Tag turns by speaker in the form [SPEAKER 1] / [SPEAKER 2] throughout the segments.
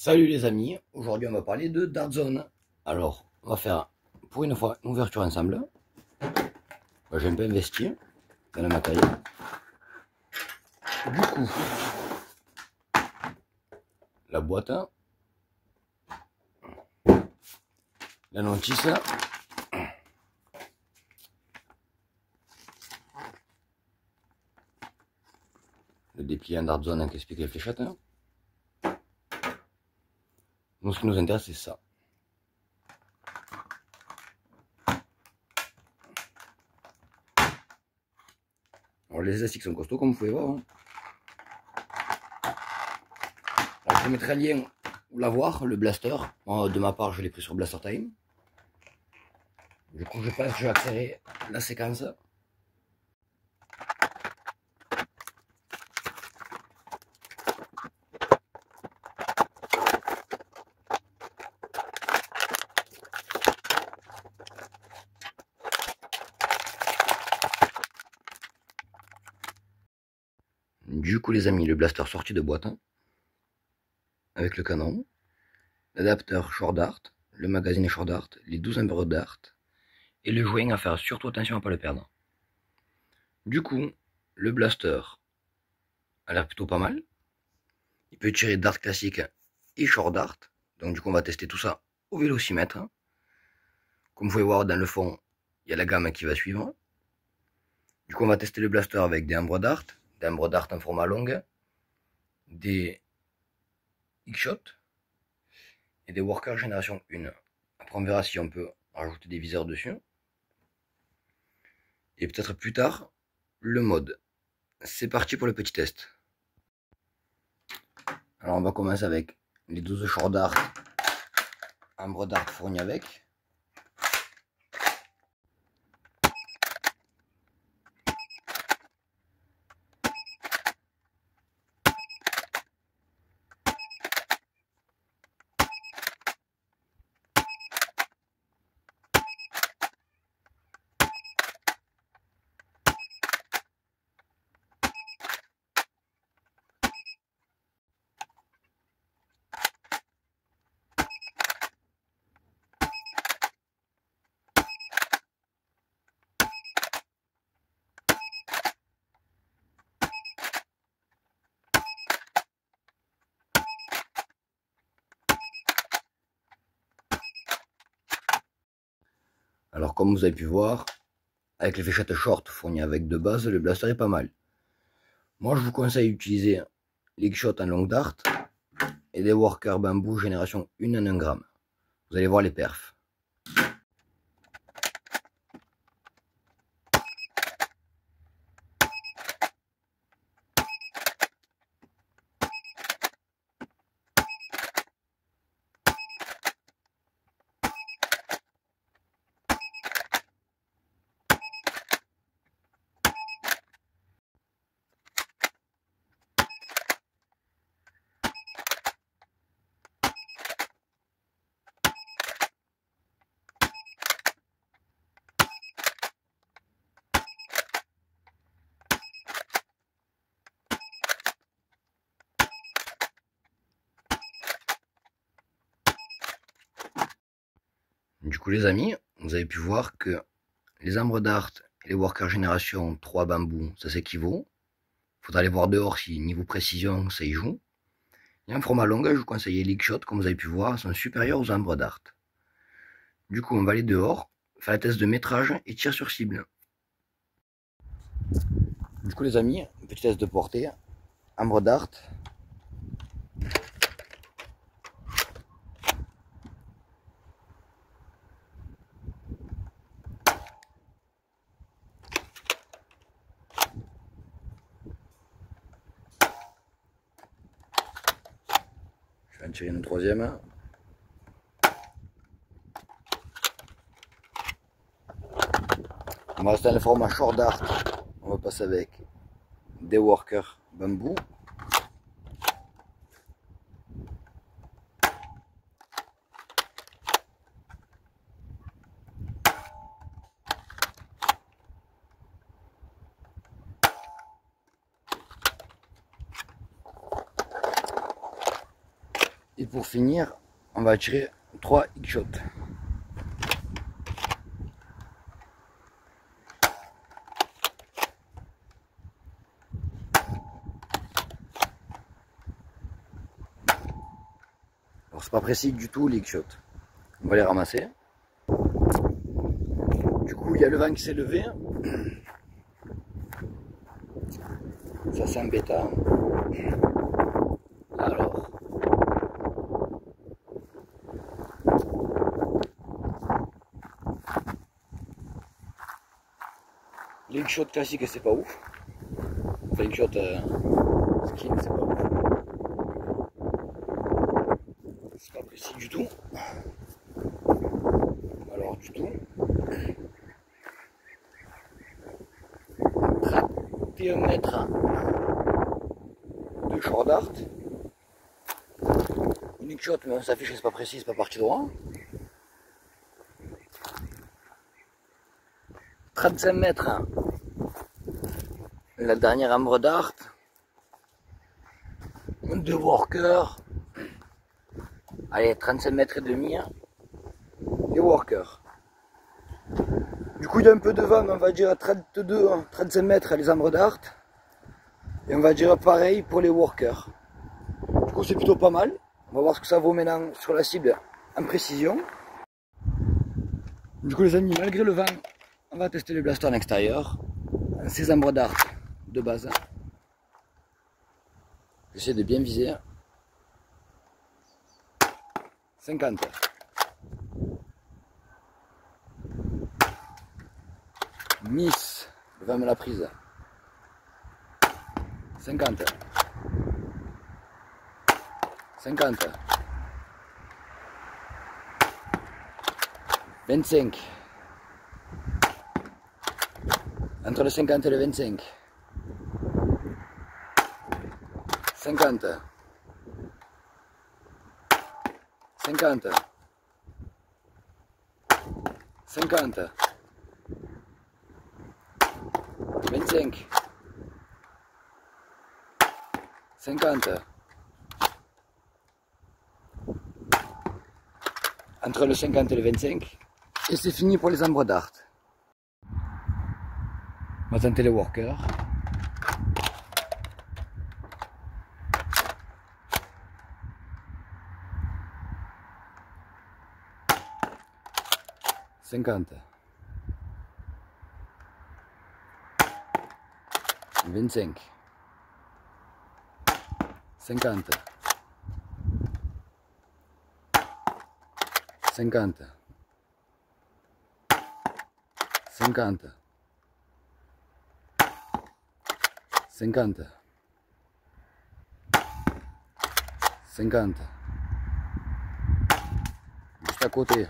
[SPEAKER 1] Salut les amis, aujourd'hui on va parler de Dart Zone. Alors, on va faire pour une fois une ouverture ensemble. J'ai un peu investi dans le matériel. Du coup, la boîte, la notice, le dépliant Dart Zone qui explique les fléchettes. Nous, ce qui nous intéresse, c'est ça. Alors, les élastiques sont costauds, comme vous pouvez voir. Alors, je vous mettrai un lien où l'avoir, le blaster. De ma part, je l'ai pris sur Blaster Time. Du coup, je pense que je vais accélérer la séquence. Du coup, les amis, le blaster sorti de boîte, avec le canon, l'adapteur Short Dart, le magazine Short Dart, les 12 ambres Dart, et le joint à faire surtout attention à ne pas le perdre. Du coup, le blaster a l'air plutôt pas mal. Il peut tirer Dart classique et Short Dart. Donc du coup, on va tester tout ça au vélocimètre. Comme vous pouvez voir dans le fond, il y a la gamme qui va suivre. Du coup, on va tester le blaster avec des ambres Dart en format long, des X-Shot et des Worker génération 1. Après, on verra si on peut rajouter des viseurs dessus. Et peut-être plus tard, le mode. C'est parti pour le petit test. Alors, on va commencer avec les 12 Short Dart, ambre Dart fournis avec. Alors comme vous avez pu voir, avec les fléchettes short fournies avec de base, le blaster est pas mal. Moi je vous conseille d'utiliser les X-Shot en long dart et des Worker bambou génération 1 en 1 gramme. Vous allez voir les perfs. Du coup les amis, vous avez pu voir que les ambres dart et les Worker génération 3 bambou, ça s'équivaut. Faudra aller voir dehors si niveau précision ça y joue. Et en format long, je vous conseille les X-Shot, comme vous avez pu voir, sont supérieurs aux ambres dart. Du coup on va aller dehors, faire un test de métrage et tir sur cible. Du coup les amis, petit test de portée, ambre dart. Je vais en tirer une troisième. On va rester dans le format Short Dart. On va passer avec des Worker bambou. Et pour finir, on va tirer 3 X-shots. Alors c'est pas précis du tout les X-shots. On va les ramasser. Du coup il y a le vent qui s'est levé. Ça c'est embêtant. Alors. Les X-shots classiques c'est pas ouf. Enfin les X-shots skin c'est pas ouf. C'est pas précis du tout. Alors du tout. 31 mètres de short dart. Une X-shot mais on s'affiche c'est pas précis, c'est pas parti droit. 35 mètres. La dernière ambre dart. 2 workers. Allez, 35 mètres et demi. Les workers. Du coup, il y a un peu de vent, on va dire 32, 35 mètres les ambres dart. Et on va dire pareil pour les workers. Du coup, c'est plutôt pas mal. On va voir ce que ça vaut maintenant sur la cible en précision. Du coup, les amis, malgré le vent, on va tester les blasters en extérieur. Ces ambres dart de base. J'essaie de bien viser. 50. Miss, le vent me l'a prise. 50. 50. 25. Entre le 50 et le 25. 50. 50. 50. 25. 50. Entre le 50 et le 25. Et c'est fini pour les ambres dart. On va tenter les workers. Cinquante. 25. 50. 50. 50. 50. 50. Juste à côté.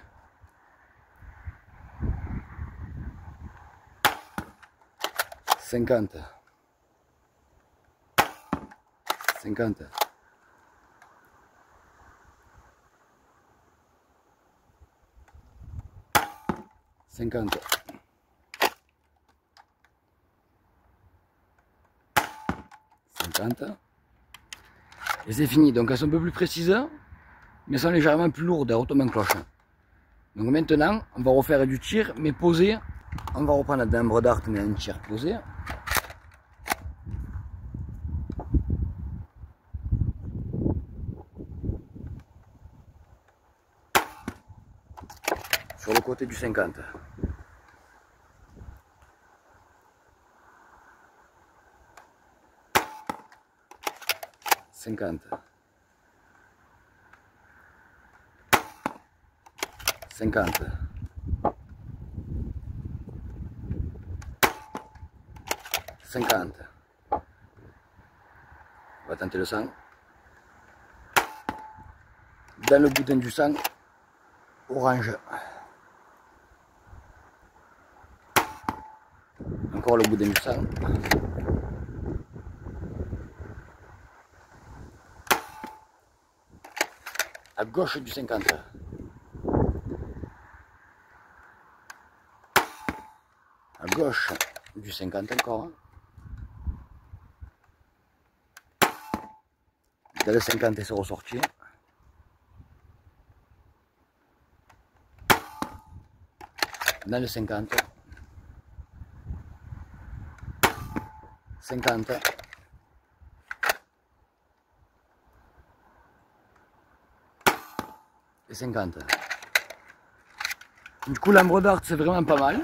[SPEAKER 1] 50. 50. 50. 50. Et c'est fini. Donc elles sont un peu plus précises, mais elles sont légèrement plus lourdes à hautement cloche. Donc maintenant, on va refaire du tir, mais posé. On va reprendre la ambre dart, mais un tir posé. Sur le côté du 50. 50. 50. 50. On va tenter le 100. Dans le boudin du 100, orange. Encore le boudin du 100. À gauche du 50. À gauche du 50 encore. Dans le 50 et se ressortir. dans le 50, 50, et 50. Du coup, l'ambre dart, c'est vraiment pas mal.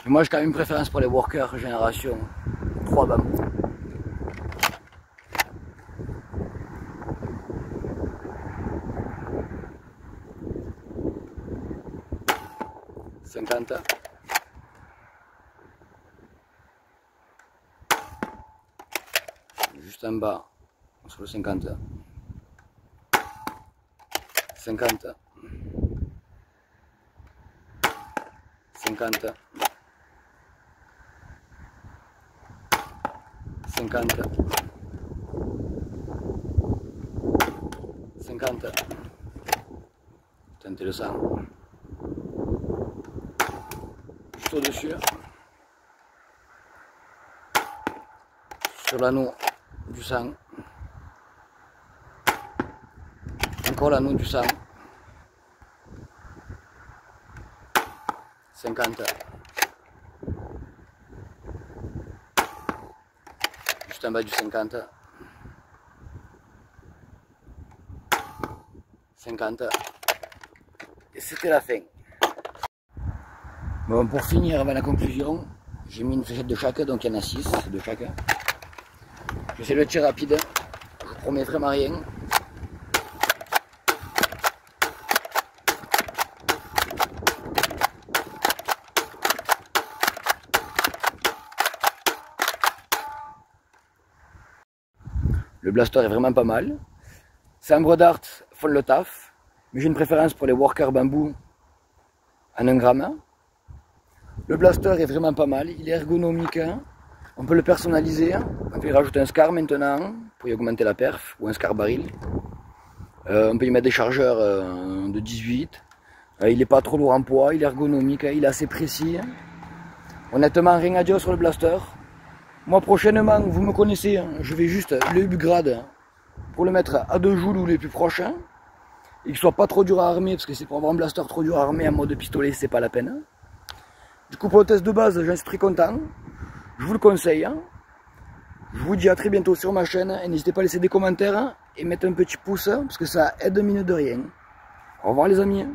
[SPEAKER 1] Mais moi, j'ai quand même une préférence pour les workers génération 3 bambous. Juste en bas, sur le 50. 50. 50. 50. 50. Tentez le sang. Juste au-dessus. Sur l'anneau du sang. Encore l'anneau du sang. 50. Juste en bas du 50. 50. Et c'était la fin. Bon, pour finir avec la conclusion, j'ai mis une fléchette de chaque, donc il y en a 6 de chaque. J'essaie de le tirer rapide, je vous promets vraiment rien. Le blaster est vraiment pas mal. Ces ambre dart font le taf, mais j'ai une préférence pour les workers bambou en 1 gramme. Le blaster est vraiment pas mal, il est ergonomique, on peut le personnaliser, on peut y rajouter un scar maintenant pour y augmenter la perf, ou un scar baril. On peut y mettre des chargeurs de 18, il n'est pas trop lourd en poids, il est ergonomique, il est assez précis. Honnêtement, rien à dire sur le blaster. Moi prochainement, vous me connaissez, je vais juste le upgrade pour le mettre à 2 joules ou les plus proches, et qu'il soit pas trop dur à armer, parce que c'est pour avoir un blaster trop dur à armer en mode pistolet, c'est pas la peine. Du coup, pour le test de base, j'en suis très content. Je vous le conseille. Je vous dis à très bientôt sur ma chaîne. Et n'hésitez pas à laisser des commentaires et mettre un petit pouce, parce que ça aide mine de rien. Au revoir les amis.